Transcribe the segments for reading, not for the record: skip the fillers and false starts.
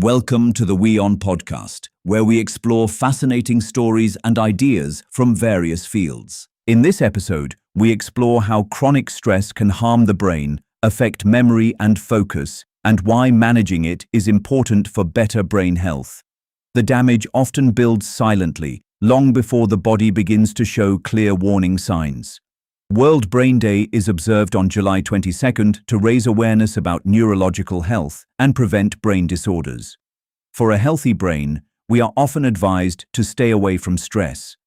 Welcome to the WION podcast, where we explore fascinating stories and ideas from various fields. In this episode, we explore how chronic stress can harm the brain, affect memory and focus, and why managing it is important for better brain health. The damage often builds silently, long before the body begins to show clear warning signs. World Brain Day is observed on July 22nd to raise awareness about neurological health and prevent brain disorders. For a healthy brain, we are often advised to stay away from stress.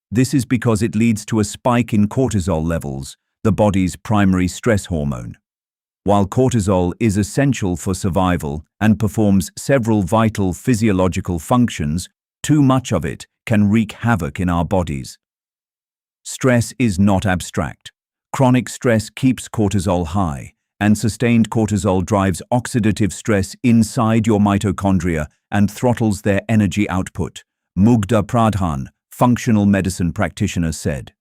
This is because it leads to a spike in cortisol levels, the body's primary stress hormone. While cortisol is essential for survival and performs several vital physiological functions, too much of it can wreak havoc in our bodies. Stress is not abstract. Chronic stress keeps cortisol high, and sustained cortisol drives oxidative stress inside your mitochondria and throttles their energy output, Mugdha Pradhan, functional medicine practitioner, said.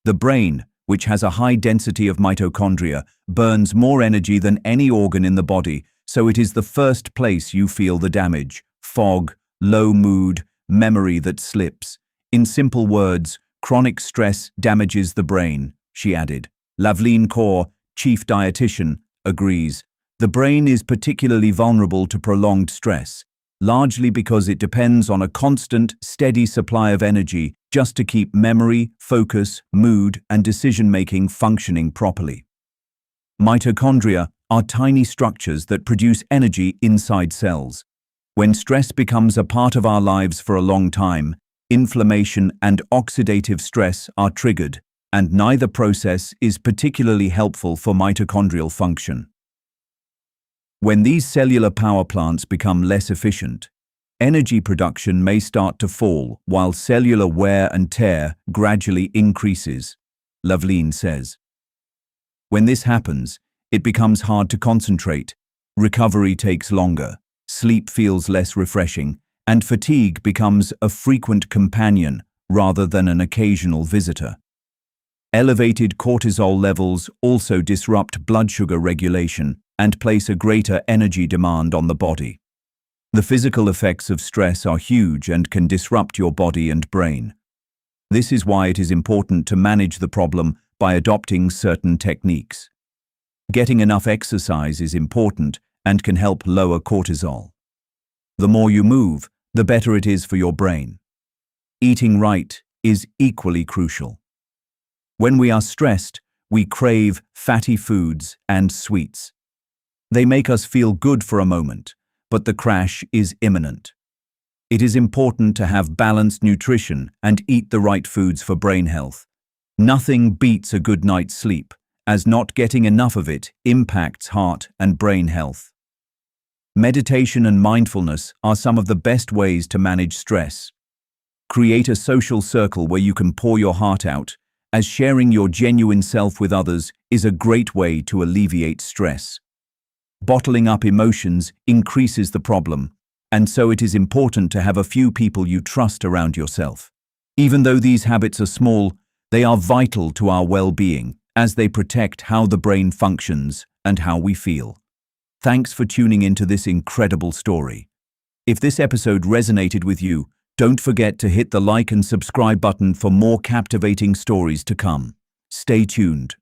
The brain, which has a high density of mitochondria, burns more energy than any organ in the body, so it is the first place you feel the damage: fog, low mood, memory that slips. In simple words, chronic stress damages the brain, she added. Lavleen Kaur, chief dietitian, agrees. The brain is particularly vulnerable to prolonged stress, largely because it depends on a constant, steady supply of energy just to keep memory, focus, mood, and decision-making functioning properly. Mitochondria are tiny structures that produce energy inside cells. When stress becomes a part of our lives for a long time, inflammation and oxidative stress are triggered, and neither process is particularly helpful for mitochondrial function. When these cellular power plants become less efficient, energy production may start to fall while cellular wear and tear gradually increases, Lavleen says. When this happens, it becomes hard to concentrate, recovery takes longer, sleep feels less refreshing, and fatigue becomes a frequent companion rather than an occasional visitor. Elevated cortisol levels also disrupt blood sugar regulation and place a greater energy demand on the body. The physical effects of stress are huge and can disrupt your body and brain. This is why it is important to manage the problem by adopting certain techniques. Getting enough exercise is important and can help lower cortisol. The more you move, the better it is for your brain. Eating right is equally crucial. When we are stressed, we crave fatty foods and sweets. They make us feel good for a moment, but the crash is imminent. It is important to have balanced nutrition and eat the right foods for brain health. Nothing beats a good night's sleep, as not getting enough of it impacts heart and brain health. Meditation and mindfulness are some of the best ways to manage stress. Create a social circle where you can pour your heart out, as sharing your genuine self with others is a great way to alleviate stress. Bottling up emotions increases the problem, and so it is important to have a few people you trust around yourself. Even though these habits are small, they are vital to our well-being, as they protect how the brain functions and how we feel. Thanks for tuning into this incredible story. If this episode resonated with you, don't forget to hit the like and subscribe button for more captivating stories to come. Stay tuned.